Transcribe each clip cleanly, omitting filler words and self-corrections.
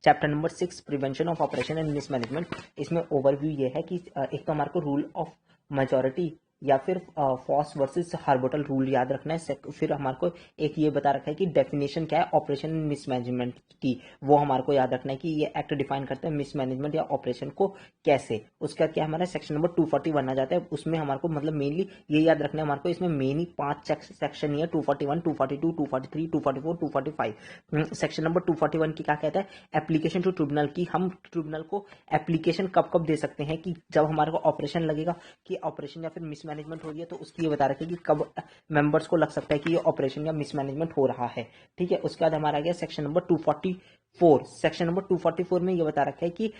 Chapter number 6 prevention of operation and mismanagement. इसमें overview ये है कि एक तो हमारे को रूल ऑफ मेजॉरिटी या फिर फॉस वर्सेस हार्बोटल रूल याद रखना है। फिर हमारे को एक ये बता रखा है कि डेफिनेशन क्या है ऑपरेशन एंड मिसमैनेजमेंट की, वो हमारे को याद रखना है कि ये एक्ट डिफाइन करते हैं मिसमैनेजमेंट या ऑपरेशन को कैसे। उसका क्या हमारा सेक्शन नंबर 241 आ जाता है। उसमें हमारे को मतलब मेनली ये याद रखना है हमारे को, इसमें मेनली 5 सेक्शन ही है, 241, 242, 243, 244, 245। सेक्शन नंबर 241 की क्या कहता है, एप्लीकेशन टू ट्रिब्यूनल की, हम ट्रिब्यूनल को एप्लीकेशन कब कब दे सकते हैं कि जब हमारे को ऑपरेशन लगेगा कि ऑपरेशन या फिर मिसमैनेजमेंट हो रही है, तो उसकी ये बता रखे कि कब मेंबर्स को लग सकता है कि ये ऑपरेशन या मिसमैनेजमेंट हो रहा है। ठीक है, उसके बाद हमारा आ गया सेक्शन नंबर 244। सेक्शन नंबर 244 में ये बता रखा है कि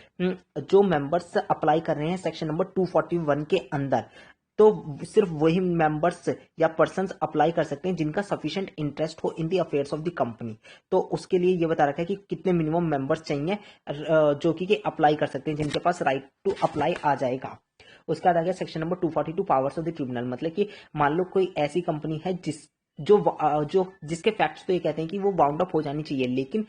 जो मेंबर्स अप्लाई कर रहे हैं सेक्शन नंबर 241 के अंदर, तो सिर्फ वही मेंबर्स या पर्संस अप्लाई कर सकते हैं जिनका सफिशिएंट इंटरेस्ट हो in the affairs of the company. तो उसके लिए ये बता रखा है कि कितने मिनिमम मेंबर्स चाहिए जो कि अप्लाई कर सकते हैं, जिनके पास राइट टू अप्लाई आ जाएगा। उसके बाद आ गया section number 242 powers of the tribunal. मतलब कि मान लो कोई ऐसी कंपनी है जो जिसके फैक्ट्स तो ये कहते हैं कि वो बाउंड अप हो जानी चाहिए, लेकिन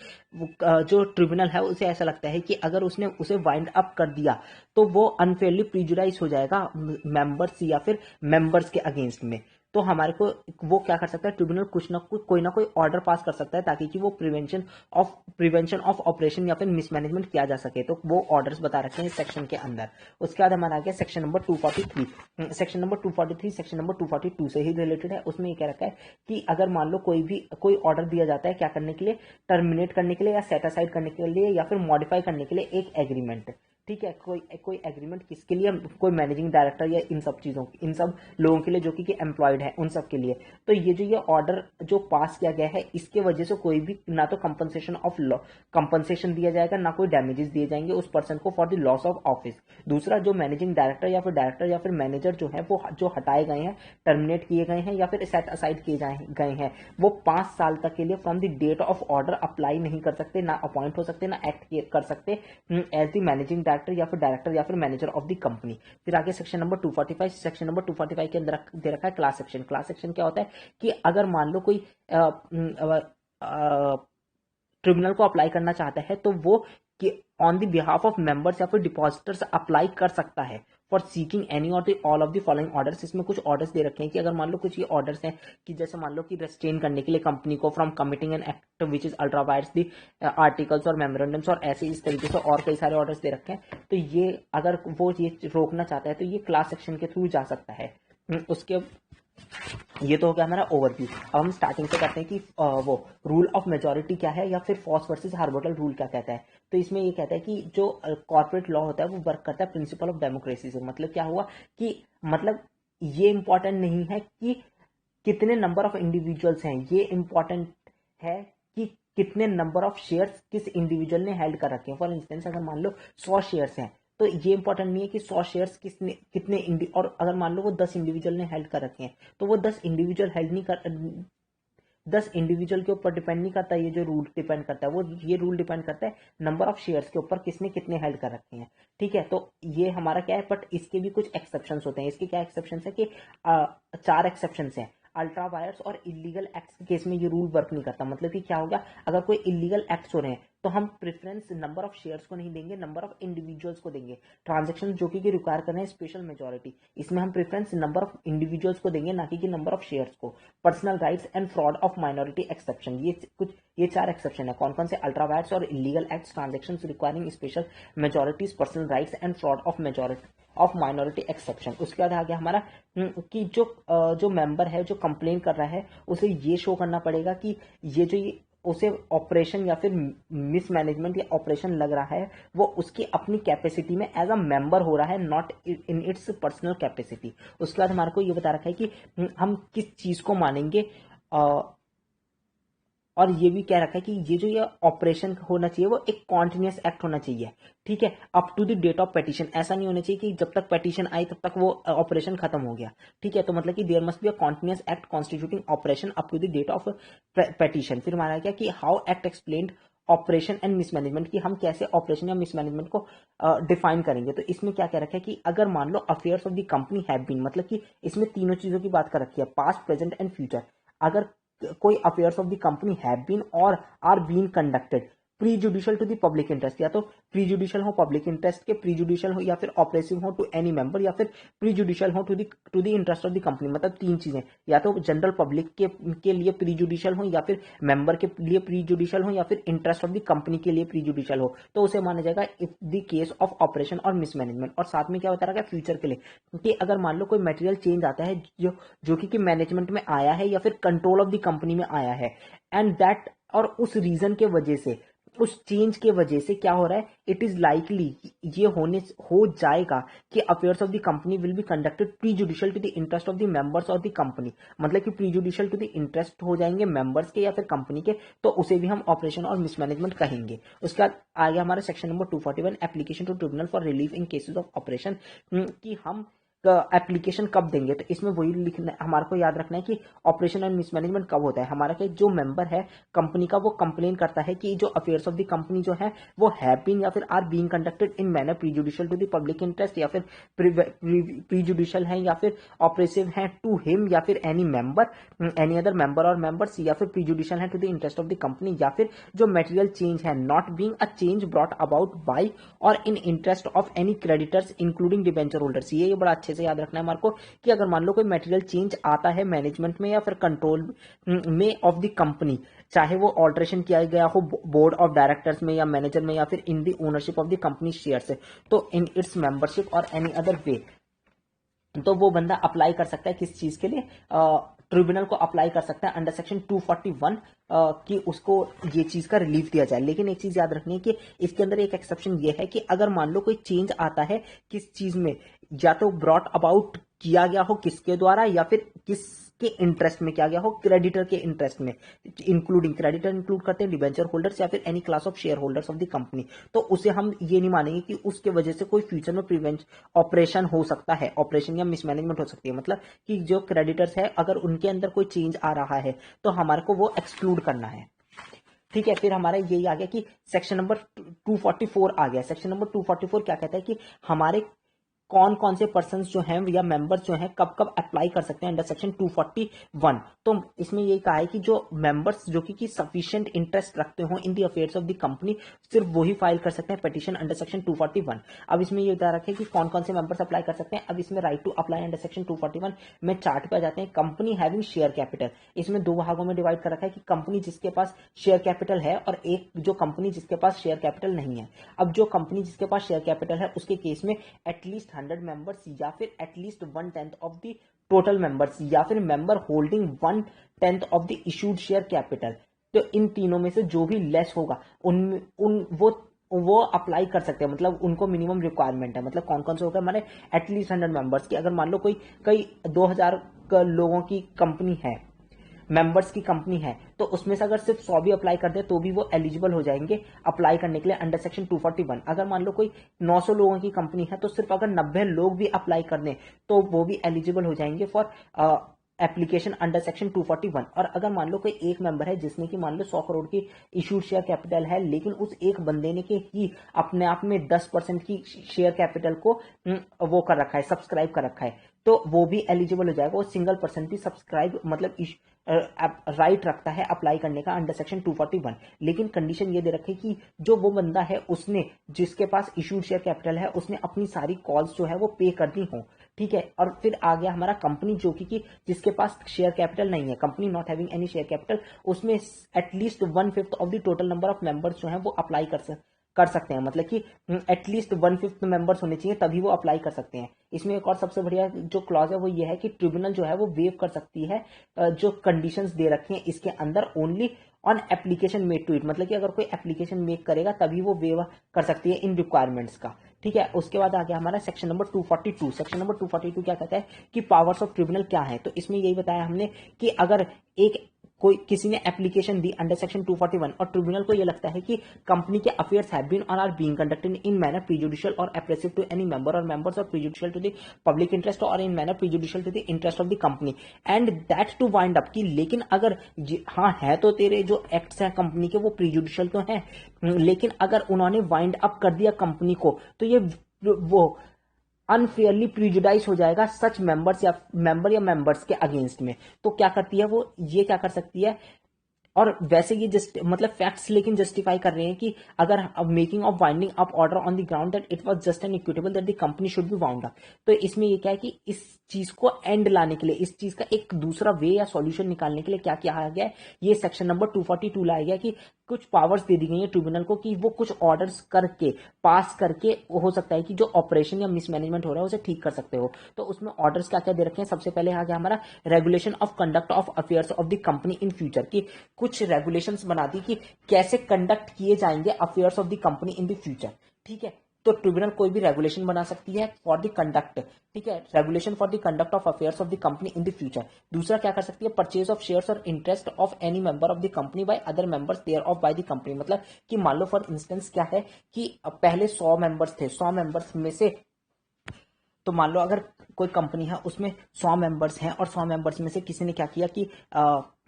जो ट्रिब्यूनल है उसे ऐसा लगता है कि अगर उसने उसे वाइंड अप कर दिया तो वो अनफेयरली प्रीजुडाइज हो जाएगा मेंबर्स या फिर मेंबर्स के अगेंस्ट में। तो हमारे को वो क्या कर सकता है, ट्रिब्यूनल कुछ ना कोई ना कोई ऑर्डर पास कर सकता है ताकि कि वो प्रिवेंशन ऑफ ऑपरेशन या फिर मिसमैनेजमेंट किया जा सके। तो वो ऑर्डर्स बता रखे हैं इस सेक्शन के अंदर। उसके बाद हमारा आ गया section number 243। Section number 243 section number 242 से ही रिलेटेड है। उसमें ये कह रखा है कि अगर मान लो कोई ऑर्डर दिया जाता है क्या करने के लिए, टर्मिनेट करने के लिए या सेट असाइड करने के लिए या फिर मॉडिफाई करने के लिए एक एग्रीमेंट। ठीक है, कोई एग्रीमेंट किसके लिए, कोई मैनेजिंग डायरेक्टर या इन सब लोगों के लिए जो कि एम्प्लॉयड है उन सब के लिए। तो ये ऑर्डर जो पास किया गया है इसके वजह से कोई भी ना तो कंपनसेशन दिया जाएगा ना कोई डैमेजेस दिए जाएंगे उस पर्सन को for the loss of office. दूसरा, जो मैनेजिंग डायरेक्टर या फिर मैनेजर जो है वो जो हटाए गए हैं, टर्मिनेट किए गए हैं या फिर सेट असाइड किए गए हैं, वो 5 साल तक के लिए from the date of order apply नहीं कर सकते, ना अपॉइंट हो सकते, ना एक्ट कर सकते एज द मैनेजिंग डायरेक्टर या फिर मैनेजर ऑफ द कंपनी। फिर आगे सेक्शन नंबर 245। सेक्शन नंबर 245 के अंदर दे रखा है क्लास सेक्शन। क्लास सेक्शन क्या होता है कि अगर मान लो कोई ट्रिब्यूनल को अप्लाई करना चाहता है तो वो कि on the behalf of members या फिर डिपॉजिटर्स अप्लाई कर सकता है फॉर सीकिंग एनी और all of the following orders. इसमें कुछ ऑर्डर्स दे रखे हैं कि अगर मान लो कुछ ये ऑर्डर्स हैं कि जैसे मान लो कि रेस्ट्रेन करने के लिए कंपनी को from committing N act which is ultra vires the articles और मेमोरेंडम्स और ऐसे इस तरीके से और कई सारे ऑर्डर्स दे रखे हैं। तो ये अगर वो ये रोकना चाहता है तो ये क्लास सेक्शन के थ्रू जा सकता है। उसके ये तो हो गया हमारा ओवरव्यू। अब हम स्टार्टिंग से करते हैं कि वो रूल ऑफ मेजॉरिटी क्या है या फिर फॉस वर्सेस हार्बोटल रूल क्या कहता है। तो इसमें ये कहता है कि जो कॉर्पोरेट लॉ होता है वो वर्क करता है प्रिंसिपल ऑफ डेमोक्रेसी से। मतलब क्या हुआ कि मतलब ये इंपॉर्टेंट नहीं है कि कितने नंबर ऑफ इंडिविजुअल्स हैं, ये इंपॉर्टेंट है कि कितने नंबर ऑफ शेयर्स किस इंडिविजुअल ने हेल्ड कर रखे हैं। फॉर इंस्टेंस अगर मान लो 100 शेयर्स हैं तो ये इंपॉर्टेंट नहीं है कि 100 शेयर्स कितने और अगर मान लो वो 10 इंडिविजुअल ने हेल्ड कर रखे हैं तो वो 10 इंडिविजुअल हेल्ड नहीं कर 10 इंडिविजुअल के ऊपर डिपेंड नहीं करता। ये जो रूल डिपेंड करता है वो ये रूल डिपेंड करता है नंबर ऑफ शेयर्स के ऊपर, किसने कितने हेल्ड कर रखे हैं। ठीक है, तो ये हमारा क्या है, बट इसके भी कुछ एक्सेप्शंस होते हैं। इसके क्या एक्सेप्शंस है कि 4 एक्सेप्शंस हैं। अल्ट्रा वायर्स और इलीगल एक्ट्स के केस में ये रूल वर्क नहीं करता। मतलब कि क्या होगा, अगर कोई इलीगल एक्ट्स हो रहे हैं तो हम प्रेफरेंस नंबर ऑफ शेयर्स को नहीं देंगे, नंबर ऑफ इंडिविजुअल्स को देंगे। ट्रांजेक्शन जो कि रिक्वायर कर रहे हैं स्पेशल मेजोरिटी, इसमें हम प्रेफरेंस नंबर ऑफ इंडिविजुअल्स को देंगे ना कि नंबर ऑफ शेयर्स को। Personal rights and fraud of minority exception, ये 4 एक्सेप्शन है। कौन कौन से, अल्ट्रा वायर्स और illegal acts, transaction requiring special majorities, personal rights and fraud of minority exception. उसके बाद आ गया हमारा कि जो मेंबर है जो कंप्लेन कर रहा है उसे ये शो करना पड़ेगा कि उसे ऑपरेशन या फिर मिसमैनेजमेंट या ऑपरेशन लग रहा है वो उसकी अपनी कैपेसिटी में एज अ मेंबर हो रहा है, not in its personal capacity. उसके बाद हमारे को ये बता रखा है कि हम किस चीज को मानेंगे और ये भी कह रखा है कि ये ऑपरेशन होना चाहिए वो एक कॉन्टिन्यूस एक्ट होना चाहिए। ठीक है, up to the date of petition. ऐसा नहीं होना चाहिए कि जब तक पेटिशन आई तब तक वो ऑपरेशन खत्म हो गया। ठीक है, तो मतलब कि there must be a continuous act constituting operation up to the date of petition. फिर हमारा क्या कि how act explained operation and mismanagement, की हम कैसे ऑपरेशन या मिसमैनेजमेंट को डिफाइन करेंगे। तो इसमें क्या कह रखा है कि अगर मान लो affairs of the company have been, मतलब कि इसमें तीनों चीजों की बात कर रखी है, पास्ट, प्रेजेंट एंड फ्यूचर। अगर कोई affairs of the company have been और are been conducted prejudicial to the public interest, या तो प्री जुडिशियल हो पब्लिक इंटरेस्ट के, प्री जुडिशियल हो या फिर ऑपरेसिव हो टू एनी मेंबर, या फिर प्री जुडिशियल हो to the interest of the company. मतलब तीन चीजें, या तो जनरल पब्लिक के लिए प्री जुडिशियल हो, या फिर मेंबर के लिए प्री जुडिशियल हो, या फिर इंटरेस्ट ऑफ द कंपनी के लिए प्री जुडिशियल हो, तो उसे माना जाएगा if the case of operation और मिसमैनेजमेंट। और साथ में क्या बता रहा है फ्यूचर के लिए, कि अगर मान लो कोई मटेरियल चेंज आता है जो कि मैनेजमेंट में आया है या फिर कंट्रोल ऑफ द कंपनी में आया है, एंड दैट, और उस रीजन के वजह से, उस चेंज के वजह से क्या हो रहा है, इट इज लाइकली, ये हो जाएगा कि affairs of the company will be conducted prejudicial to the interest of the members of the company. मतलब कि prejudicial to the interest हो जाएंगे मेंबर्स के या फिर कंपनी के, तो उसे भी हम ऑपरेशन और मिसमैनेजमेंट कहेंगे। उसके बाद आ गया हमारा section number 241, application to tribunal for relief in cases of operation, कि हम एप्लीकेशन कब देंगे। तो इसमें वही लिखना, हमारे को याद रखना है कि ऑपरेशन एंड मिसमैनेजमेंट कब होता है। हमारा क्या, जो मेंबर है कंपनी का, वो कंप्लेन करता है कि जो अफेयर्स ऑफ द कंपनी जो है वो हैव बीन या फिर are being conducted in manner prejudicial to the public interest, या फिर प्रीजुडिशियल है या फिर ऑपरेसिव है टू हिम या फिर any member, any other member और मेंबर्स, या फिर प्रीजुडिशियल है to the interest of the company, या फिर जो मटेरियल चेंज है not being a change brought about by और in interest of any creditors including debenture holders. ये बड़ा अच्छे से याद रखना है हमारे को, कि अगर मान लो कोई मटेरियल चेंज आता है मैनेजमेंट में या फिर कंट्रोल में ऑफ द कंपनी, चाहे वो ऑल्टरेशन किया गया हो बोर्ड ऑफ डायरेक्टर्स में या मैनेजर में या फिर in the ownership of the company share से, तो इन इट्स मेंबरशिप और एनी अदर वे, तो वो बंदा अप्लाई कर सकता है किस चीज के लिए, ट्रिब्यूनल को अप्लाई कर सकता है अंडर सेक्शन 241 कि उसको ये चीज का रिलीफ दिया जाए। लेकिन एक चीज याद रखनी है कि इसके अंदर एक एक्सेप्शन ये है कि अगर मान लो कोई चेंज आता है किस चीज में, या तो ब्रॉट अबाउट किया गया हो किसके द्वारा, या फिर किसके इंटरेस्ट में किया गया हो, क्रेडिटर के इंटरेस्ट में, इंक्लूडिंग क्रेडिटर इंक्लूड करते हैं डिबेंचर होल्डर्स या फिर any class of shareholders of the company, तो उसे हम ये नहीं मानेंगे कि उसके वजह से कोई फ्यूचर में प्रिवेंट ऑपरेशन हो सकता है, ऑपरेशन या मिसमैनेजमेंट हो सकती है। मतलब कि जो क्रेडिटर्स है अगर उनके अंदर कोई चेंज आ रहा है तो हमारे को वो एक्सक्लूड करना है। ठीक है, फिर हमारा यही आ गया कि सेक्शन नंबर 244 आ गया। सेक्शन नंबर 244 क्या कहता है कि हमारे कौन कौन से पर्सन जो हैं या मेंबर्स जो हैं कब कब अप्लाई कर सकते हैं अंडर सेक्शन 241। तो इसमें ये कहा है कि जो मेंबर्स जो कि सफिशिएंट इंटरेस्ट रखते हो in the affairs of the company, सिर्फ वही फाइल कर सकते हैं पिटीशन अंडर सेक्शन 241। अब इसमें ये बता रखे कि कौन कौन से मेंबर्स अप्लाई कर सकते हैं। अब इसमें right to apply under section 241 में चार्ट पे आ जाते हैं। कंपनी हैविंग शेयर कैपिटल, इसमें दो भागों में डिवाइड कर रखा है कि कंपनी जिसके पास शेयर कैपिटल है और एक जो कंपनी जिसके पास शेयर कैपिटल नहीं है। अब जो कंपनी जिसके पास शेयर कैपिटल है उसके केस में एटलीस्ट 100 मेंबर्स या फिर at least 1/10 of the total members, या फिर member holding 1/10 of the issued share capital. तो इन तीनों में से जो भी लेस होगा वो अप्लाई कर सकते हैं। मतलब उनको मिनिमम रिक्वायरमेंट है। मतलब कौन कौन से होगा हमारे एटलीस्ट 100 मेंबर्स की। अगर मान लो कई 2000 लोगों की कंपनी है, मेंबर्स की कंपनी है, तो उसमें से अगर सिर्फ 100 भी अप्लाई कर दे तो भी वो एलिजिबल हो जाएंगे अप्लाई करने के लिए अंडर सेक्शन 241। अगर मान लो कोई 900 लोगों की कंपनी है तो सिर्फ अगर 90 लोग भी अप्लाई कर दें तो वो भी एलिजिबल हो जाएंगे फॉर एप्लीकेशन अंडर सेक्शन 241। और अगर मान लो कोई एक मेंबर है जिसने की मान लो 100 करोड़ की इशूड शेयर कैपिटल है, लेकिन उस एक बंदे ने के ही अपने आप में 10% की शेयर कैपिटल को वो कर रखा है, सब्सक्राइब कर रखा है, तो वो भी एलिजिबल हो जाएगा। वो सिंगल पर्सन भी सब्सक्राइब मतलब राइट रखता है अप्लाई करने का अंडर सेक्शन 241। लेकिन कंडीशन ये दे रखे कि जो वो बंदा है उसने जिसके पास इशूड शेयर कैपिटल है उसने अपनी सारी कॉल्स जो है वो पे कर दी हो। ठीक है, और फिर आ गया हमारा कंपनी जो कि जिसके पास शेयर कैपिटल नहीं है, company not having any share capital, उसमें at least 1/5 of the total number of members जो है वो अप्लाई कर सकते हैं। मतलब कि एटलीस्ट 1/5 मेंबर्स होने चाहिए तभी वो अप्लाई कर सकते हैं। इसमें एक और सबसे बढ़िया जो क्लॉज है वो ये है कि ट्रिब्यूनल जो है वो वेव कर सकती है जो कंडीशंस दे रखी हैं इसके अंदर only on application made to it. मतलब कि अगर कोई एप्लीकेशन मेक करेगा तभी वो वेव कर सकती है इन रिक्वायरमेंट्स का। ठीक है, उसके बाद आ गया हमारा सेक्शन नंबर 242। सेक्शन नंबर 242 क्या कहता है कि पावर्स ऑफ ट्रिब्यूनल क्या है। तो इसमें यही बताया हमने कि अगर कोई किसी ने एप्लीकेशन दी अंडर सेक्शन 241 और ट्रिब्यूनल को ये लगता है कि कंपनी के अफेयर्स हैव बीन और are being conducted in manner prejudicial और अप्रेसिव टू एनी मेंबर और मेंबर्स और prejudicial to the public interest और in manner prejudicial to the interest of the company and that to wind up की, लेकिन अगर हाँ है तो तेरे जो एक्ट्स हैं कंपनी के वो प्रीजुडिशियल तो हैं, लेकिन अगर उन्होंने वाइंड अप कर दिया कंपनी को तो ये वो अनफेयरली प्रीजुडाइज हो जाएगा सच मेंबर्स या मेंबर्स के अगेंस्ट में। तो क्या करती है वो, ये क्या कर सकती है, और वैसे ये जस्ट मतलब फैक्ट्स लेकिन जस्टिफाई कर रहे हैं कि अगर making of winding up order on the ground that it was just an equitable that the company should be wound up. तो इसमें ये क्या है कि इस चीज को एंड लाने के लिए, इस चीज का एक दूसरा वे या सॉल्यूशन निकालने के लिए क्या किया गया है, ये सेक्शन नंबर 242 लाया गया कि कुछ पावर्स दे दी गई है ट्रिब्यूनल को कि वो कुछ ऑर्डर्स करके पास करके हो सकता है कि जो ऑपरेशन या मिसमैनेजमेंट हो रहा है उसे ठीक कर सकते हो। तो उसमें ऑर्डर्स क्या क्या दे रखे हैं, सबसे पले आ गया हमारा regulation of conduct of affairs of the company in future की कुछ रेगुलेशंस बना दी कि कैसे कंडक्ट किए जाएंगे affairs of the company in the future. ठीक है, तो ट्रिब्यूनल कोई भी रेगुलेशन बना सकती है फॉर द कंडक्ट, ठीक है, regulation for the conduct of affairs of the company in the future. दूसरा क्या कर सकती है, परचेज ऑफ शेयर्स और interest of any member of the company by other members thereof by the company. मतलब कि मान लो फॉर इंस्टेंस क्या है कि पहले 100 मेंबर्स थे, 100 मेंबर्स में से, तो मान लो अगर कोई कंपनी है उसमें 100 मेंबर्स हैं और 100 मेंबर्स में से किसी ने क्या किया कि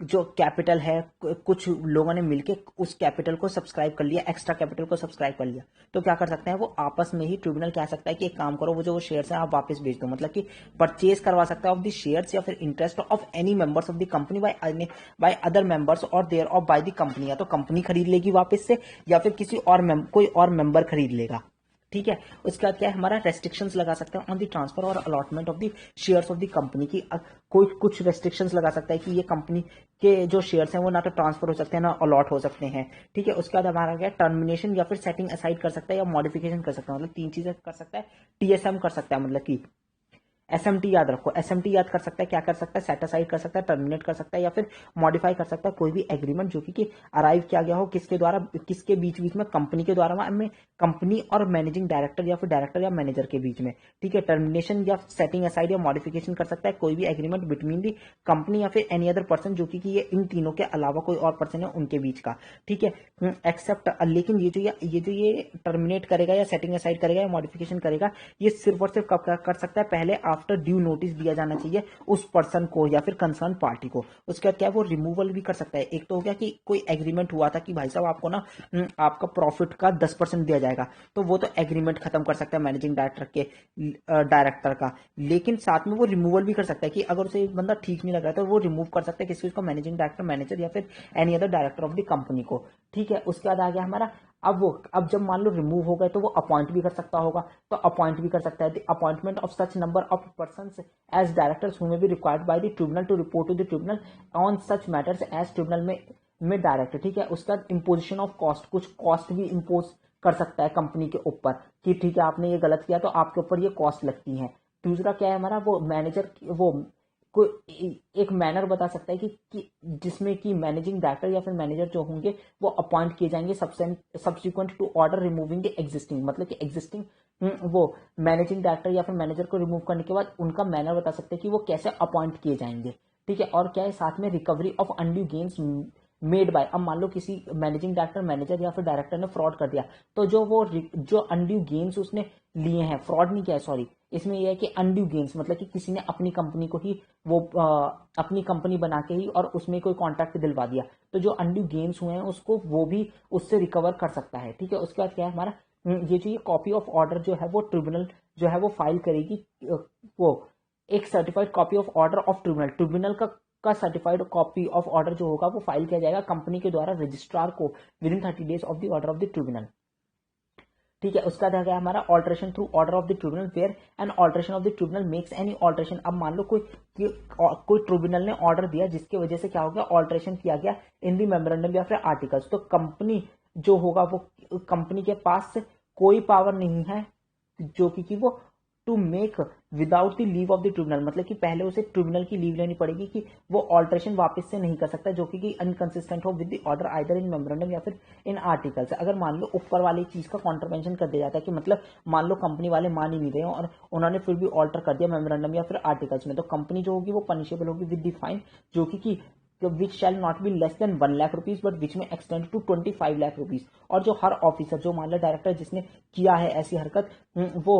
जो कैपिटल है कुछ लोगों ने मिलके उस कैपिटल को सब्सक्राइब कर लिया, एक्स्ट्रा कैपिटल को सब्सक्राइब कर लिया, तो क्या कर सकते हैं वो आपस में ही ट्रिब्यूनल कह सकता है कि एक काम करो, वो जो वो शेयर्स हैं आप वापस भेज दो। मतलब कि परचेज करवा सकता है ऑफ द शेयर्स या फिर interest of any members of the company by other members और thereof by the company. या तो कंपनी खरीद लेगी वापस से या फिर किसी और कोई और मेंबर खरीद लेगा। ठीक है, उसके बाद क्या है हमारा रेस्ट्रिक्शंस लगा सकते हैं ऑन द ट्रांसफर और allotment of the shares of the company की। कोई कुछ रेस्ट्रिक्शंस लगा सकता है कि ये कंपनी के जो शेयर्स हैं वो ना तो ट्रांसफर हो सकते हैं ना अलॉट हो सकते हैं। ठीक है, उसके बाद हमारा क्या टर्मिनेशन या फिर सेटिंग असाइड कर सकता है या मॉडिफिकेशन कर सकता है। मतलब 3 चीजें कर सकता है, टीएसएम कर सकता है, मतलब कि एसएमटी याद रखो, एसएमटी याद कर सकता है, क्या कर सकता है, सेट असाइड कर सकता है, टर्मिनेट कर सकता है या फिर मॉडिफाई कर सकता है कोई भी एग्रीमेंट जो कि अराइव किया गया हो किसके द्वारा, किसके बीच बीच में, कंपनी के द्वारा में, कंपनी और मैनेजिंग डायरेक्टर या फिर डायरेक्टर या मैनेजर के बीच में। ठीक है, टर्मिनेशन या सेटिंग असाइड या मॉडिफिकेशन कर सकता है कोई भी एग्रीमेंट बिटवीन दी कंपनी या फिर एनी अदर पर्सन जो कि ये इन तीनों के अलावा कोई और पर्सन है उनके बीच का। ठीक है, एक्सेप्ट, लेकिन ये टर्मिनेट करेगा या सेटिंग असाइड करेगा या मॉडिफिकेशन करेगा ये सिर्फ और सिर्फ कब कर सकता है, पहले आफ्टर ड्यू नोटिस दिया जाना चाहिए उस पर्सन को या फिर कंसर्न पार्टी को। उसके बाद क्या है वो रिमूवल भी कर सकता है। एक तो हो गया कि कोई एग्रीमेंट हुआ था कि भाई साहब आपको ना आपका प्रॉफिट का 10% दिया जाएगा, तो वो तो एग्रीमेंट खत्म कर सकता है मैनेजिंग डायरेक्टर का, लेकिन साथ में वो रिमूवल भी कर सकता है कि अगर उसे एक बंदा ठीक नहीं लग रहा है तो वो रिमूव कर सकता है किसी उसको, मैनेजिंग डायरेक्टर, मैनेजर या फिर any other director of the company को। ठीक है, उसके बाद आ गया हमारा अब जब मान लो रिमूव हो गए तो वो अपॉइंट भी कर सकता होगा, तो अपॉइंट भी कर सकता है। The appointment of such number of persons as directors who may be required by the tribunal to report to the tribunal on such matters as tribunal में डायरेक्टर। ठीक है, उसके बाद इम्पोजिशन ऑफ कॉस्ट, कुछ कॉस्ट भी impose कर सकता है कंपनी के ऊपर कि ठीक है आपने ये गलत किया तो आपके ऊपर ये कॉस्ट लगती है। दूसरा क्या है हमारा, वो मैनेजर वो कोई एक मैनर बता सकता है कि जिसमें कि मैनेजिंग डायरेक्टर या फिर मैनेजर जो होंगे वो अपॉइंट किए जाएंगे subsequent to order removing the existing. मतलब कि एग्जिस्टिंग वो मैनेजिंग डायरेक्टर या फिर मैनेजर को रिमूव करने के बाद उनका मैनर बता सकते हैं कि वो कैसे अपॉइंट किए जाएंगे। ठीक है, और क्या है साथ में recovery of undue gains made by, अब मान लो किसी मैनेजिंग डायरेक्टर, मैनेजर या फिर डायरेक्टर ने फ्रॉड कर दिया तो जो अनड्यू गेन्स उसने लिए हैं, फ्रॉड नहीं किया है सॉरी, इसमें यह है कि अनड्यू गेन्स मतलब कि किसी ने अपनी कंपनी को ही वो अपनी कंपनी बना के ही और उसमें कोई कॉन्ट्रैक्ट दिलवा दिया, तो जो अनड्यू गेन्स हुए हैं उसको वो भी उससे रिकवर कर सकता है। ठीक है, उसके बाद क्या है हमारा ये जो ये कॉपी ऑफ ऑर्डर जो है वो ट्रिब्यूनल जो है वो फाइल करेगी, वो एक certified copy of order of tribunal का सर्टिफाइड कॉपी ऑफ ऑर्डर जो होगा वो फाइल किया जाएगा कंपनी के द्वारा रजिस्ट्रार को within 30 days of the order of the tribunal. ठीक है, उसका क्या हमारा alteration through order of the tribunal where and alteration of the tribunal makes any alteration. अब मान लो कोई ट्रिब्यूनल ने ऑर्डर दिया जिसकी वजह से क्या हो गया, ऑल्ट्रेशन किया गया इन दी मेमोरेंडम या फिर आर्टिकल्स, तो कंपनी जो होगा वो कंपनी के पास कोई पावर नहीं है जो कि वो to make without the leave of the tribunal, मतलब कि पहले उसे ट्रिब्यूनल की लीव लेनी पड़ेगी कि वो ऑल्ट्रेशन वापस से नहीं कर सकता जो कि अनकंसिस्टेंट हो with the order either in memorandum या फिर इन आर्टिकल्स। अगर मान लो ऊपर वाली चीज का कॉन्ट्रवेंशन कर दिया जाता है कि मतलब मान लो कंपनी वाले मान ही नहीं रहे और उन्होंने फिर भी ऑल्टर कर दिया मेमोरेंडम या फिर आर्टिकल्स में, तो कंपनी जो होगी वो पनिशेबल होगी विद द फाइन जो कि which shall not be less than 1 lakh rupees but which may extend to 25 lakh rupees. और जो हर ऑफिसर जो मान लो डायरेक्टर जिसने किया है ऐसी हरकत वो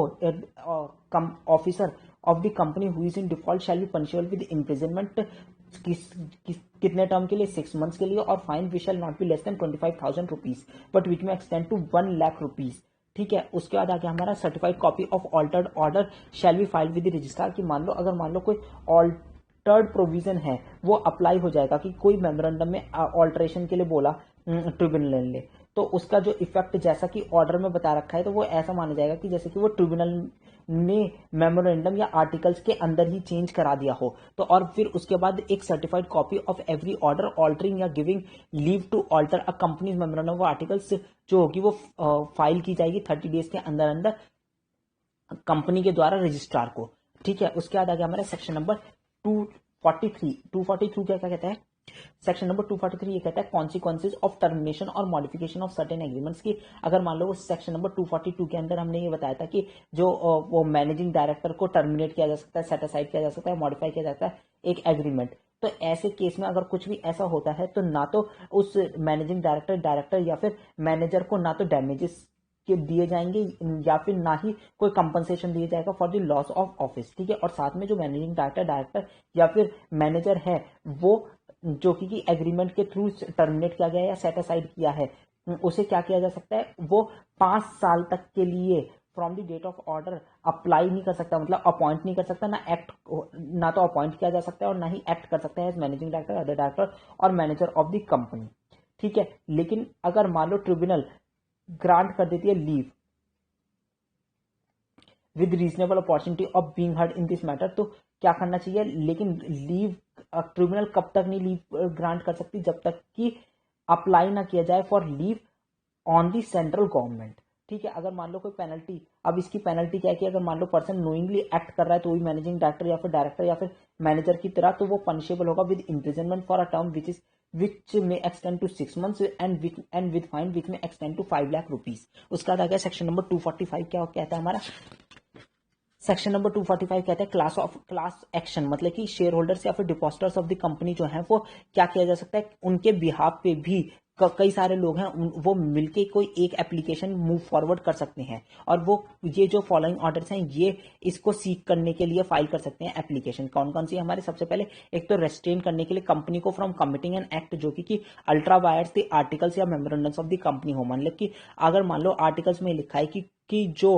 officer of the company who is in default shall be punishable with imprisonment कितने टर्म के लिए 6 मंथ्स के लिए, और fine which shall not be less then 25,000 rupees but which may extend to 1 lakh rupees. ठीक है, उसके बाद आ गया हमारा certified copy of altered order shall be filed with the registrar की मान लो कोई थर्ड प्रोविजन है वो अप्लाई हो जाएगा कि कोई मेमोरेंडम में ऑल्टरेशन के लिए बोला ट्रिब्यूनल ने, तो उसका जो इफेक्ट जैसा कि ऑर्डर में बता रखा है तो वो ऐसा माना जाएगा कि जैसे कि वो ट्रिब्यूनल ने मेमोरेंडम या आर्टिकल्स के अंदर ही चेंज करा दिया हो। तो और फिर उसके बाद एक certified copy of every order altering या giving leave to alter a company's memorandum of articles जो होगी वो फाइल की जाएगी 30 डेज के अंदर अंदर कंपनी के द्वारा रजिस्ट्रार को। ठीक है, उसके बाद आ गया हमारा सेक्शन नंबर 243 क्या क्या कहता है? सेक्शन नंबर 243 ये कहता है कॉन्सिक्वेंसेज ऑफ टर्मिनेशन और मॉडिफिकेशन ऑफ सर्टेन एग्रीमेंट्स की। अगर मान लो वो सेक्शन नंबर 242 के अंदर हमने ये बताया था कि जो वो मैनेजिंग डायरेक्टर को टर्मिनेट किया जा सकता है, सेट असाइड किया जा सकता है, मॉडिफाई किया जाता है एक एग्रीमेंट, तो ऐसे केस में अगर कुछ भी ऐसा होता है तो ना तो उस मैनेजिंग डायरेक्टर या फिर मैनेजर को ना तो डैमेजेस के दिए जाएंगे या फिर ना ही कोई कंपनसेशन दिया जाएगा for the loss of office. ठीक है, और साथ में जो मैनेजिंग डायरेक्टर या फिर मैनेजर है वो जो कि एग्रीमेंट के थ्रू टर्मिनेट किया गया या सेट असाइड किया है, उसे क्या किया जा सकता है, वो 5 साल तक के लिए from the date of order apply नहीं कर सकता, मतलब अपॉइंट नहीं कर सकता, ना तो अपॉइंट किया जा सकता है और ना ही एक्ट कर सकता है as managing director, other director और मैनेजर ऑफ द कंपनी। ठीक है, लेकिन अगर मान लो ट्रिब्यूनल ग्रांट कर देती है leave with reasonable opportunity of being heard in this matter, तो क्या करना चाहिए? लेकिन लीव ट्रिब्यूनल कब तक नहीं लीव ग्रांट कर सकती? जब तक कि अप्लाई ना किया जाए for leave on the central government. ठीक है, अगर मान लो कोई पेनल्टी, अब इसकी पेनल्टी क्या है कि अगर मान लो पर्सन नोइंगली एक्ट कर रहा है तो वही मैनेजिंग डायरेक्टर या फिर मैनेजर की तरह, तो वो पनिशेबल होगा with imprisonment for a term which may extend to 6 months and with fine which may extend to 5 lakh rupees. उसका आ गया सेक्शन नंबर 245 क्या कहता है हमारा? सेक्शन नंबर 245 कहता है क्लास एक्शन, मतलब कि शेयर होल्डर्स या फिर डिपॉजिटर्स ऑफ द कंपनी जो है वो क्या किया जा सकता है, उनके बिहाफ पे भी कई सारे लोग हैं वो मिलके कोई एक एप्लीकेशन मूव फॉरवर्ड कर सकते हैं और वो ये जो फॉलोइंग ऑर्डर्स हैं ये इसको सीक करने के लिए फाइल कर सकते हैं एप्लीकेशन। कौन कौन सी हमारे? सबसे पहले एक तो रेस्ट्रेन करने के लिए कंपनी को फ्रॉम कमिटिंग एन एक्ट जो कि अल्ट्रा वायर्स द आर्टिकल्स या मेमोरेंडम्स ऑफ द कंपनी हो। मतलब कि अगर मान लो आर्टिकल्स में लिखा है कि जो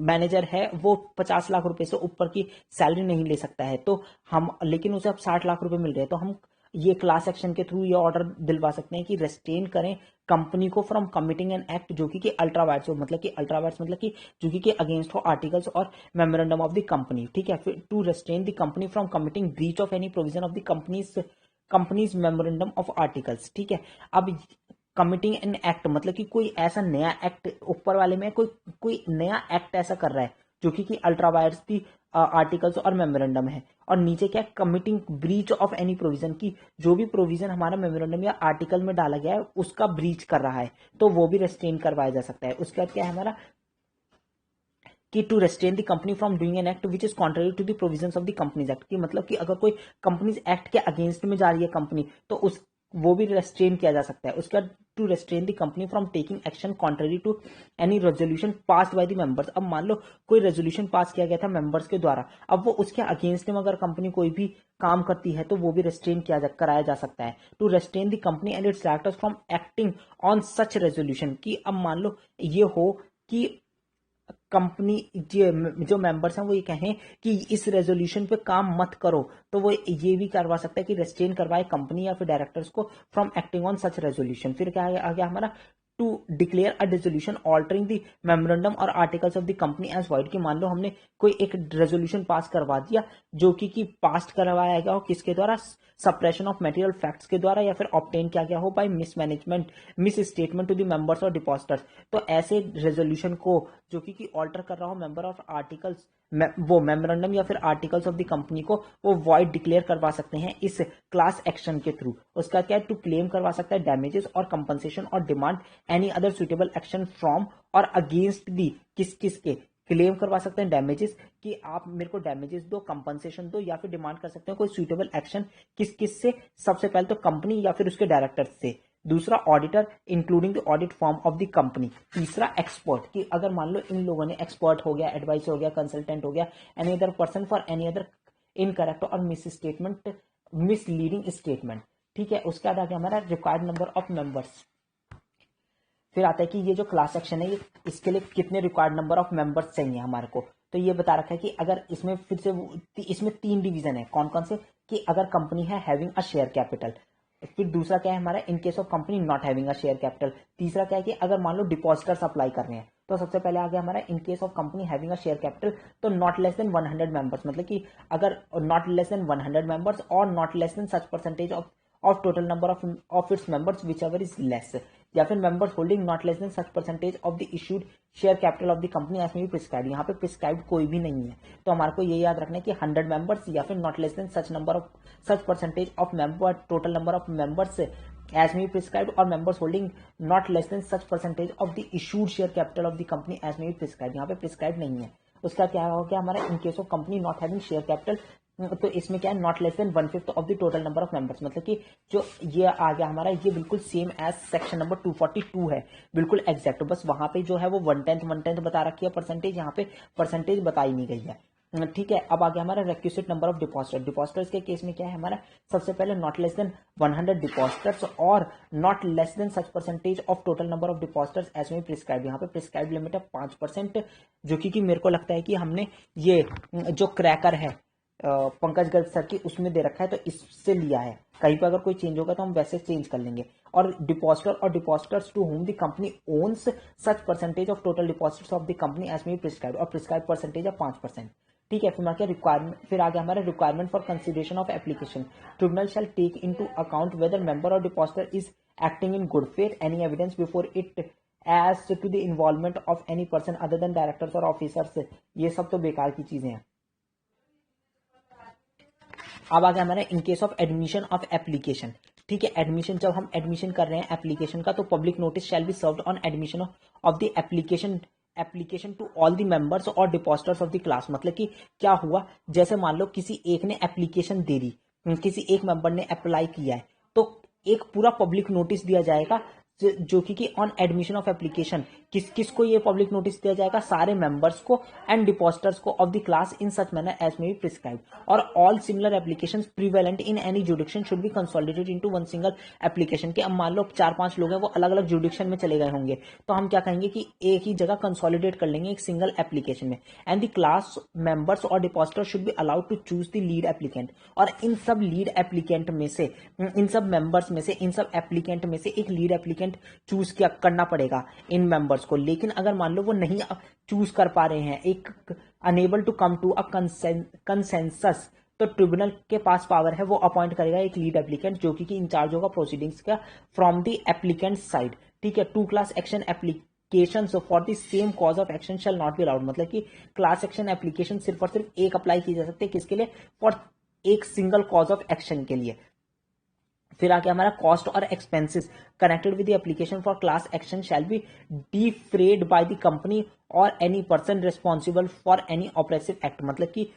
मैनेजर है वो 50 लाख रुपए से ऊपर की सैलरी नहीं ले सकता है, तो हम लेकिन उसे अब 60 लाख रुपए मिल रहे हैं, तो हम ये क्लास एक्शन के थ्रू ये ऑर्डर दिलवा सकते हैं कि रेस्ट्रेन करें कंपनी को फ्रॉम कमिटिंग एन एक्ट जो कि अल्ट्रा वायर्स हो, मतलब कि अल्ट्रा वायर्स मतलब कि जो कि अगेंस्ट हो आर्टिकल्स और मेमोरेंडम ऑफ द कंपनी। ठीक है, फिर to restrain the company from committing breach of any provision of the company's memorandum of articles. ठीक है, अब कमिटिंग एन एक्ट मतलब कि कोई ऐसा नया एक्ट ऊपर वाले में कोई नया एक्ट ऐसा कर रहा है जो कि अल्ट्रा वायर्स की आर्टिकल्स और मेमोरेंडम है, और नीचे क्या है, committing breach of any provision की जो भी प्रोविजन हमारा मेमोरेंडम या आर्टिकल में डाला गया है उसका ब्रीच कर रहा है तो वो भी रेस्ट्रेन करवाया जा सकता है। उसके बाद क्या है हमारा कि to restrain the company from doing an act which is contrary to the provisions of the Companies Act, की मतलब कि अगर कोई कंपनीज एक्ट के अगेंस्ट में जा रही है कंपनी तो उस वो भी रेस्ट्रेन किया जा सकता है। उसके बाद to restrain the company from taking action contrary to any resolution pass by the members. अब मान लो कोई रेजोल्यूशन पास किया गया था मेंबर्स के द्वारा, अब वो उसके अगेंस्ट में अगर कंपनी कोई भी काम करती है तो वो भी रेस्ट्रेन कराया जा सकता है। To restrain the company and its directors from acting on such resolution, की अब मान लो ये हो कि कंपनी जो मेंबर्स हैं वो ये कहें कि इस रेजोल्यूशन पे काम मत करो, तो वो ये भी करवा सकता है कि रेस्ट्रेन करवाए कंपनी या फिर डायरेक्टर्स को from acting on such resolution. फिर क्या आ गया हमारा to declare a resolution altering the memorandum और articles of the company as void, की मान लो हमने कोई एक रेजोल्यूशन पास करवा दिया जो कि पास करवाया गया हो किसके द्वारा, सप्रेशन ऑफ मटेरियल फैक्ट्स के द्वारा या फिर ऑब्टेन किया गया हो by mismanagement misstatement to the members और डिपॉजिटर्स, तो ऐसे रेजोल्यूशन को जो कि ऑल्टर कर रहा हो मेंबर ऑफ आर्टिकल्स वो मेमोरेंडम या फिर आर्टिकल्स ऑफ द कंपनी को वो वॉइड डिक्लेयर करवा सकते हैं इस क्लास एक्शन के थ्रू। उसका क्या है, टू क्लेम करवा सकता है डैमेजेस और कंपनसेशन और demand any other suitable action from और अगेंस्ट दी किस के क्लेम करवा सकते हैं डैमेजेस, कि आप मेरे को डैमेजेस दो, कंपनसेशन दो, या फिर डिमांड कर सकते हैं कोई सुटेबल एक्शन किस से, सबसे पहले तो कंपनी या फिर उसके डायरेक्टर से, दूसरा auditor including the audit form of the company, तीसरा एक्सपर्ट, कि अगर मान लो इन लोगों ने एक्सपर्ट हो गया, एडवाइजर हो गया, कंसल्टेंट हो गया, any other person for any other incorrect और मिसलीडिंग स्टेटमेंट। ठीक है, उसके बाद आ गया हमारा रिक्वायर्ड नंबर ऑफ मेंबर्स। फिर आता है कि ये जो क्लास एक्शन है ये इसके लिए कितने रिक्वायर्ड नंबर ऑफ मेंबर्स चाहिए हमारे को, तो ये बता रखा है कि अगर इसमें फिर से इसमें 3 डिवीजन है, कौन कौन से, कि अगर कंपनी है हैविंग अ शेयर कैपिटल, फिर दूसरा क्या है हमारा in case of company not having a share capital, तीसरा क्या है कि अगर मान लो डिपॉजिटर्स अप्लाई कर रहे हैं, तो सबसे पहले आ गया हमारा in case of company having a share capital, तो नॉट लेस देन 100 मेंबर्स, मतलब कि अगर नॉट लेस देन 100 मेंबर्स और not less than such percentage of total number of its members whichever is less, या फिर members holding not less than such percentage of the issued share capital of the company as में भी prescribe, यहाँ पे prescribe कोई भी नहीं है, तो हमारे को ये याद रखना है कि 100 मेंबर्स या फिर not less than such percentage of member total number of members as may be prescribed, or members holding not less than such percentage of the issued share capital of the company as may be prescribed, यहाँ पे prescribed नहीं है। उसका क्या हो गया हमारा in case of company not having share capital, तो इसमें क्या है not less then 1/5 of the total number of members, मतलब कि जो ये आ गया हमारा ये बिल्कुल सेम एज सेक्शन नंबर 242 है, बिल्कुल एग्जैक्ट, बस वहां पे जो है वो 1/10 बता रखी है परसेंटेज, यहाँ पे परसेंटेज बताई नहीं गई है। ठीक है, अब आ गया हमारा requisite number of depositor. Depositors के केस में क्या है हमारा, सबसे पहले नॉट लेस देन 100 डिपॉजिटर्स और not less than such percentage of total number of depositors as में प्रिस्क्राइब, यहाँ पे प्रिस्क्राइब लिमिट है 5%, जो कि मेरे को लगता है कि हमने ये जो क्रैकर है पंकज गर्ग सर की उसमें दे रखा है, तो इससे लिया है, कहीं पर अगर कोई चेंज होगा तो हम वैसे चेंज कर लेंगे। और डिपॉजिटर और depositors to whom the company owns such percentage of total depositors of the company as में प्रिस्क्राइब, और प्रिस्क्राइब परसेंटेज है 5%। ठीक है, फिर क्या रिक्वायरमेंट, फिर आ गया हमारा requirement for consideration of application, tribunal shall take into account whether member और depositor is acting in good faith, any evidence before it as to the involvement of any person other than directors और officers, ये सब तो बेकार की चीजें हैं। अब आ गया हमारा in case of admission of application. ठीक है, एडमिशन, जब हम एडमिशन कर रहे हैं एप्लीकेशन का, तो public notice shall be served on admission of the application to all the members और डिपॉजिटर्स ऑफ द क्लास, मतलब कि क्या हुआ, जैसे मान लो किसी एक ने एप्लीकेशन दे दी, किसी एक मेंबर ने अप्लाई किया है, तो एक पूरा पब्लिक नोटिस दिया जाएगा, जो कि ऑन एडमिशन ऑफ एप्लीकेशन किस किस को ये पब्लिक नोटिस दिया जाएगा, सारे मेंबर्स को एंड डिपॉजिटर्स को of the class in such manner as may be prescribe, और all similar applications prevalent in any jurisdiction should be consolidated into one single application. के अब मान लो 4-5 लोग हैं वो अलग अलग जुडिक्शन में चले गए होंगे, तो हम क्या कहेंगे कि एक ही जगह कंसोलिडेट कर लेंगे एक सिंगल एप्लीकेशन में, एंड द क्लास मेंबर्स और depositor should be allowed to choose the lead applicant, और इन सब लीड एप्लीकेंट में से, इन सब मेंबर्स में से, इन सब एप्लीकेंट में से एक लीड एप्लीकेंट चूज क्या करना पड़ेगा इन मेंबर्स को। लेकिन अगर मान लो वो नहीं चूज कर पा रहे हैं, एक unable to come to a consensus, तो ट्रिब्यूनल के पास पावर है, वो अपॉइंट करेगा एक लीड एप्लीकेंट जो कि इंचार्ज होगा प्रोसीडिंग्स का फ्रॉम द एप्लीकेंट साइड। ठीक है, 2 class action application for the same cause of action shell not be allowed, मतलब कि क्लास एक्शन एप्लीकेशन सिर्फ और सिर्फ एक अप्लाई की जा सकती है, किसके लिए, फॉर एक सिंगल कॉज ऑफ एक्शन के लिए। फिर आके हमारा कॉस्ट और expenses connected with the application for class action shall be defrayed by the company और any person responsible for any oppressive act, मतलब कि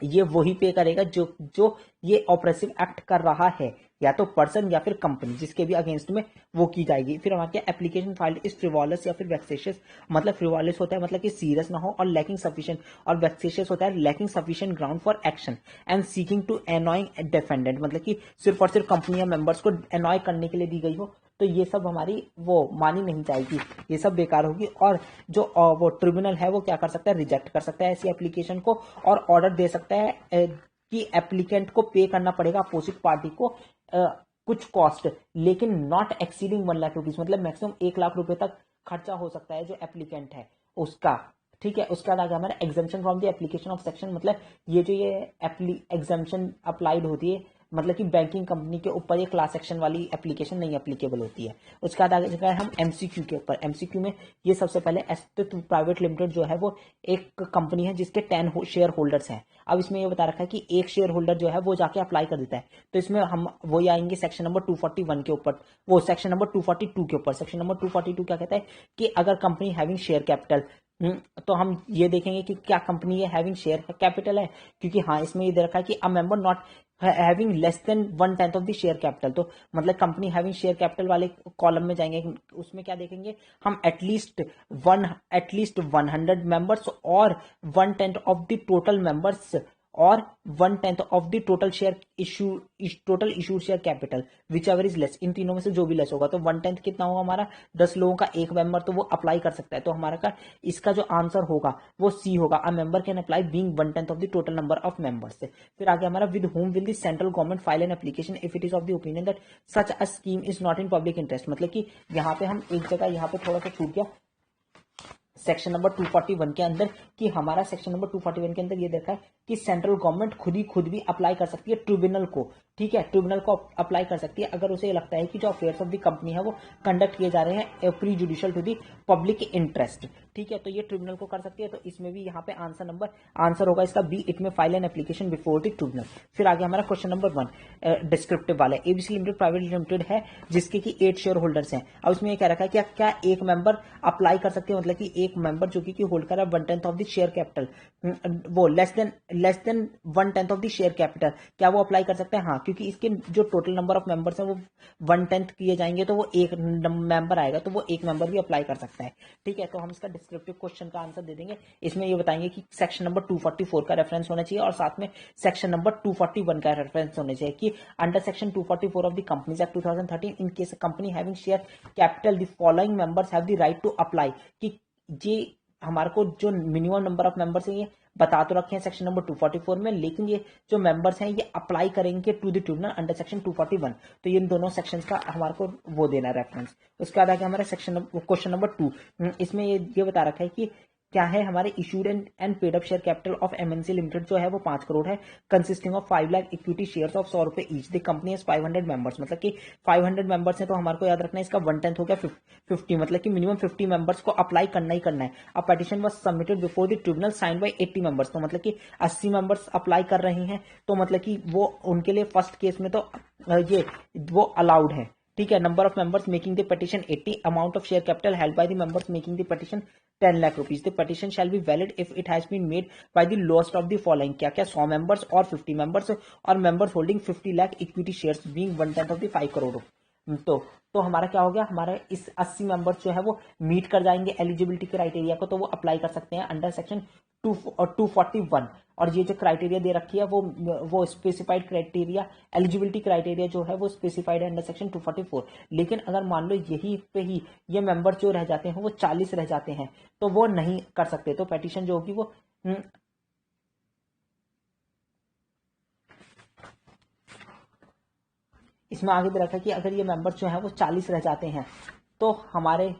ये वही पे करेगा जो ये ऑपरेसिव एक्ट कर रहा है, या तो पर्सन या फिर कंपनी, जिसके भी अगेंस्ट में वो की जाएगी। फिर हमारे एप्लीकेशन फाइल्ड इज फ्रिवॉलस या फिर वेक्सेशियस, मतलब फ्रिवॉलस होता है मतलब कि सीरियस ना हो, और लैकिंग सफिशिएंट, और वेक्सेशियस होता है lacking sufficient ground for action and seeking to annoying defendant, मतलब कि सिर्फ और सिर्फ कंपनी या मेंबर्स को एनॉय करने के लिए दी गई हो, तो ये सब हमारी वो मानी नहीं जाएगी, ये सब बेकार होगी। और जो वो ट्रिब्यूनल है वो क्या कर सकता है, रिजेक्ट कर सकता है ऐसी एप्लीकेशन को, और ऑर्डर दे सकता है कि एप्लीकेंट को पे करना पड़ेगा अपोजिट पार्टी को कुछ कॉस्ट, लेकिन नॉट एक्सीडिंग 1 लाख रुपीज, मतलब मैक्सिमम 1 लाख रुपए तक खर्चा हो सकता है जो एप्लीकेंट है उसका। ठीक है, उसके बाद आ गया हमारा exemption from the application of section, मतलब ये जो ये एग्जाम्पशन अप्लाइड होती है, मतलब कि बैंकिंग कंपनी के ऊपर ये क्लास एक्शन वाली एप्लीकेशन नहीं एप्लीकेबल होती है। उसके बाद आगे जगह हम एमसीक्यू के ऊपर, एमसीक्यू में ये सबसे पहले अस्तित्व प्राइवेट लिमिटेड जो है वो एक कंपनी है जिसके 10 शेयर होल्डर्स हैं। अब इसमें ये बता रखा है कि एक शेयर होल्डर जो है वो जाके अप्लाई कर देता है, तो इसमें हम वो आएंगे सेक्शन नंबर 241 के ऊपर, वो सेक्शन नंबर 242 के ऊपर। सेक्शन नंबर 242 क्या कहता है कि अगर कंपनी हैविंग शेयर कैपिटल, तो हम ये देखेंगे कि क्या कंपनी ये हैविंग शेयर कैपिटल है, क्योंकि हाँ इसमें ये दे रखा है कि a member not having less than 1/10 of the share capital, तो मतलब कंपनी हैविंग शेयर कैपिटल वाले कॉलम में जाएंगे, उसमें क्या देखेंगे हम, एटलीस्ट 100 मेंबर्स और 1/10 ऑफ द टोटल मेंबर्स और 1/10 of the total share total issued share capital whichever is less, इन तीनों में से जो भी लेस होगा। तो 1/10 कितना होगा हमारा, 10 लोगों का एक मेंबर, तो वो अप्लाई कर सकता है। तो हमारा का इसका जो आंसर होगा वो सी होगा, a member can apply being 1/10 of the total number of members. फिर आगे हमारा, with home will the central government file an application if it is of the opinion that such a scheme is not in public interest. मतलब कि यहाँ पे हम एक जगह यहाँ पे थोड़ा सा छूट गया सेक्शन नंबर 241 के अंदर, कि हमारा सेक्शन नंबर 241 के अंदर ये देखा है कि सेंट्रल गवर्नमेंट खुद भी अप्लाई कर सकती है ट्रिब्यूनल को, ठीक है, ट्रिब्यूनल को अप्लाई कर सकती है अगर उसे लगता है कि जो अफेयर्स ऑफ द कंपनी है वो कंडक्ट किए जा रहे हैं prejudicial to the public interest, ठीक है, तो ये ट्रिब्यूनल को कर सकती है। तो इसमें भी यहाँ पे आंसर होगा इसका बी, इट में file an application before the tribunal. फिर आगे हमारा क्वेश्चन नंबर 1 डिस्क्रिप्टिव वाला, एबीसी लिमिटेड प्राइवेट लिमिटेड है जिसके की 8 शेयर होल्डर्स हैं। अब इसमें ये कह रखा है कि क्या एक मेंबर अप्लाई कर सकते हैं, मतलब कि एक मेंबर जो कि होल्ड कर रहा है 1/10 ऑफ द शेयर कैपिटल, वो less than 1/10 of the share capital, क्या वो अप्लाई कर सकते हैं? हाँ, क्योंकि इसके जो टोटल नंबर ऑफ मेंबर्स हैं वो 1/10 किए जाएंगे तो वो एक मेंबर आएगा, तो वो एक मेंबर भी अप्लाई कर सकता है, ठीक है। तो हम इसका डिस्क्रिप्टिव क्वेश्चन का आंसर दे देंगे। इसमें ये बताएंगे कि सेक्शन नंबर 244 का रेफरेंस होना चाहिए और साथ में सेक्शन नंबर 241 का रेफरेंस होना चाहिए कि under section 244 of the Companies Act 2013 in case company having share capital the following members have the right to apply, कि ये हमारे को जो मिनिमम नंबर ऑफ मेंबर्स है ये बता तो रखे हैं सेक्शन नंबर 244 में, लेकिन ये जो मेंबर्स हैं ये अप्लाई करेंगे to the tribunal under section 241। तो ये इन दोनों सेक्शंस का हमारे को वो देना रेफरेंस। उसके बाद आगे हमारा क्वेश्चन नंबर 2, इसमें ये बता रखा है कि क्या है हमारे issued and paid up share capital of MNC limited जो है वो 5 करोड़ है, consisting of 5 lakh equity shares of 100 रुपए each. The company has 500 members, मतलब कि 500 मेंबर्स है तो हमारे को याद रखना है इसका 1/10 हो गया 50, मतलब कि मिनिमम 50 मेंबर्स को अप्लाई करना ही करना है। अब petition was submitted before the tribunal signed by 80 members, तो मतलब कि 80 मेंबर्स अप्लाई कर रहे हैं, तो मतलब कि वो उनके लिए फर्स्ट केस में तो ये वो अलाउड है, ठीक है। Number of members making the petition 80, amount of share capital held by the members making the petition 10 lakh rupees. The petition shall be valid if it has been made by the lowest of the following, क्या क्या 100 members और 50 members और members holding 50 lakh equity shares being 1/10 of the 5 crore. तो हमारा क्या हो गया, हमारा इस 80 मेंबर्स जो है वो मीट कर जाएंगे एलिजिबिलिटी क्राइटेरिया को, तो वो अप्लाई कर सकते हैं अंडर सेक्शन 241। और ये जो क्राइटेरिया दे रखी है वो स्पेसिफाइड क्राइटेरिया, एलिजिबिलिटी क्राइटेरिया जो है वो स्पेसिफाइड है अंडर सेक्शन 244। लेकिन अगर मान लो यही पे ही ये मेंबर जो रह जाते हैं वो 40 रह जाते हैं तो वो नहीं कर सकते, तो पेटिशन जो होगी वो इसमें आगे भी रखा है कि अगर ये मेंबर्स जो है वो 40 रह जाते हैं तो हमारे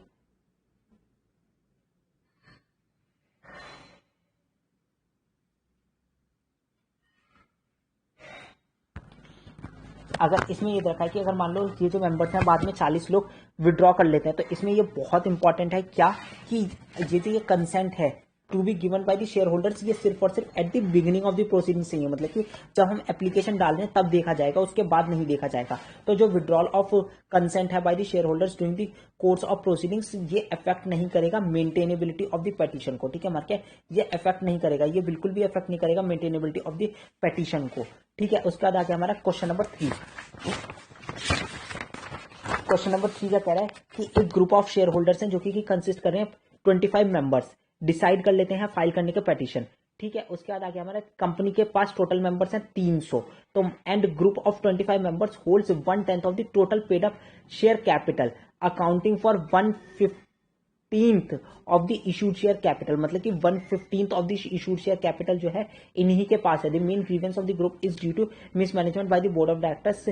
अगर इसमें ये रखा है कि अगर मान लो ये जो मेंबर्स हैं बाद में 40 लोग विड्रॉ कर लेते हैं, तो इसमें ये बहुत इंपॉर्टेंट है क्या कि ये जो ये कंसेंट है to be given by the shareholders, ये सिर्फ और सिर्फ at the beginning of the proceeding चाहिए, मतलब कि जब हम एप्लीकेशन डाल रहे हैं तब देखा जाएगा, उसके बाद नहीं देखा जाएगा। तो जो विड्रॉल ऑफ कंसेंट है bye the share holders during the course of proceedings, ये इफेक्ट नहीं करेगा मेंटेनेबिलिटी ऑफ द पेटिशन को, ठीक है मार्के, ये इफेक्ट नहीं करेगा, ये बिल्कुल भी इफेक्ट नहीं करेगा मेंटेनेबिलिटी ऑफ द पेटिशन को, ठीक है। उसके बाद आगे हमारा क्वेश्चन नंबर 3। क्वेश्चन नंबर 3 क्या कह रहा है कि एक ग्रुप ऑफ शेयर होल्डर्स हैं जो कि कंसिस्ट कर रहे हैं 25 मेंबर्स, डिसाइड कर लेते हैं फाइल करने के पेटिशन, ठीक है। उसके बाद आगे हमारा कंपनी के पास टोटल मेंबर्स हैं 300, तो and group of 25 members holds 1/10 of the total paid up share capital accounting for 1/15 of the issued share capital, मतलब कि 1/15 of the issued share capital जो है इन्हीं के पास है। The main grievance of the group is due to mismanagement by the board of directors,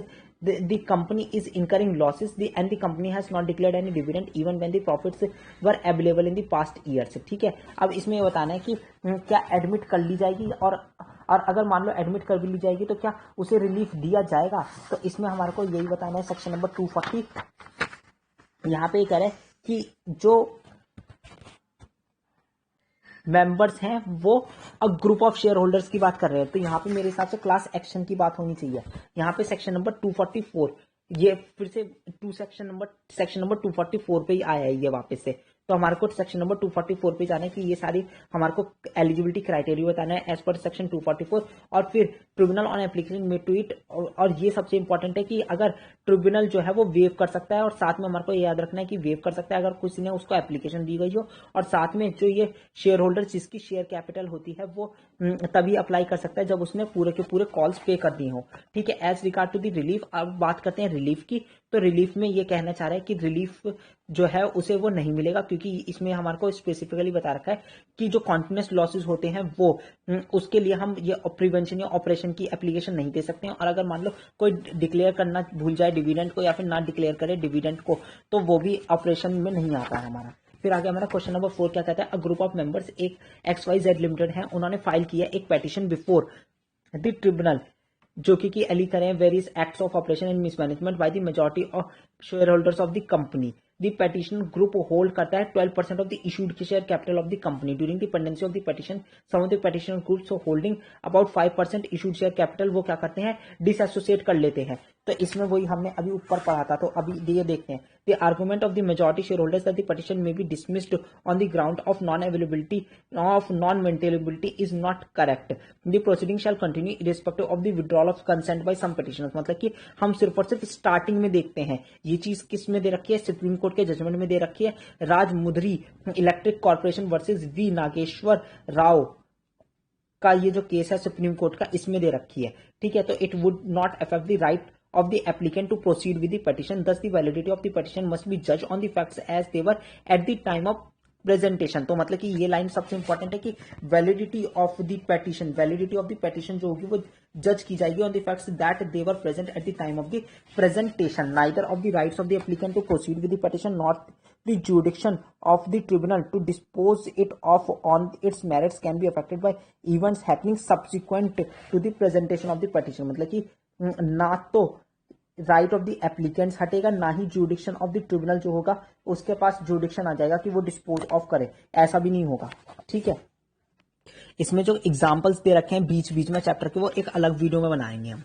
the company is incurring losses and the company has not declared any dividend even when the profits were available in the past years, ठीक है। अब इसमें ये बताना है कि क्या admit कर ली जाएगी और अगर मान लो एडमिट कर भी ली जाएगी तो क्या उसे रिलीफ दिया जाएगा, तो इसमें हमारे को यही बताना है सेक्शन नंबर 240। यहाँ पे ये कह रहे हैं कि जो मेंबर्स हैं वो अब ग्रुप ऑफ शेयर होल्डर्स की बात कर रहे हैं, तो यहाँ पे मेरे हिसाब से क्लास एक्शन की बात होनी चाहिए। यहाँ पे सेक्शन नंबर 244, ये फिर से सेक्शन नंबर 244 पे ही आया है ये वापस से, तो हमारे को सेक्शन नंबर 244 पे जाना है कि ये सारी हमारे को एलिजिबिलिटी क्राइटेरिया बताना है एज पर सेक्शन 244, और फिर tribunal on application made to it, और ये सबसे इंपॉर्टेंट है कि अगर ट्रिब्यूनल जो है वो वेव कर सकता है, और साथ में हमारे को याद रखना है कि वेव कर सकता है अगर किसी ने उसको एप्लीकेशन दी गई हो, और साथ में जो ये शेयर होल्डर जिसकी शेयर कैपिटल होती है वो तभी अप्लाई कर सकता है जब उसने पूरे के पूरे कॉल्स पे कर दिए हो। ठीक है, as regard to the relief, अब बात करते हैं रिलीफ की। तो रिलीफ में ये कहना चाह रहा है कि रिलीफ जो है उसे वो नहीं मिलेगा, क्योंकि इसमें हमारे को स्पेसिफिकली बता रखा है कि जो कॉन्टिन्यूस लॉसेस होते हैं वो उसके लिए हम ये प्रिवेंशन या ऑपरेशन की एप्लीकेशन नहीं दे सकते हैं। और अगर मान लो कोई डिक्लेयर करना भूल जाए डिविडेंड को, या फिर ना डिक्लेयर करे डिविडेंड को, तो वो भी ऑपरेशन में नहीं आता है हमारा। फिर आगे हमारा क्वेश्चन नंबर 4 क्या कहता है, अ ग्रुप ऑफ मेंबर्स, एक XYZ लिमिटेड है, उन्होंने फाइल किया एक पेटिशन बिफोर द ट्रिब्यूनल, जो कि एली करें various acts of operation and mismanagement by the majority of shareholders of the company. The petition group hold करता है 12% of the issued share capital of the company. During the pendency of the petition some of the petition groups holding about 5% issued share capital वो क्या करते हैं, dissociate कर लेते हैं। तो इसमें वही हमने अभी ऊपर पढ़ा था, तो अभी ये देखते हैं। The argument of the majority share holders that the petition may be dismissed on the ground of non availability of non maintainability is not correct. The proceeding shall continue irrespective of the withdrawal of consent by some petitioners. मतलब कि हम सिर्फ और सिर्फ starting में देखते हैं। ये चीज किस में दे रखी है, सुप्रीम कोर्ट के जजमेंट में दे रखी है, Rajahmundry electric corporation versus V Nageswara Rao का ये जो केस है सुप्रीम कोर्ट का, इसमें दे रखी है। ठीक है, तो it would not affect the right of the applicant to proceed with the petition, thus the validity of the petition must be judged on the facts as they were at the time of presentation। तो मतलब कि ये line सबसे important है कि validity of the petition, validity of the petition जो होगी वो जज की जाएगी on the facts that they were present at the time of the presentation, neither of the rights of the applicant to proceed with the petition not the jurisdiction of the tribunal to dispose it of on its merits can be affected by events happening subsequent to the presentation of the petition। मतलब कि ना तो right of the applicants हटेगा, ना ही जुडिक्शन of the tribunal जो होगा उसके पास जुडिक्शन आ जाएगा कि वो डिस्पोज ऑफ करे, ऐसा भी नहीं होगा। ठीक है, इसमें जो एग्जांपल्स दे रखे हैं बीच बीच में चैप्टर के, वो एक अलग वीडियो में बनाएंगे हम।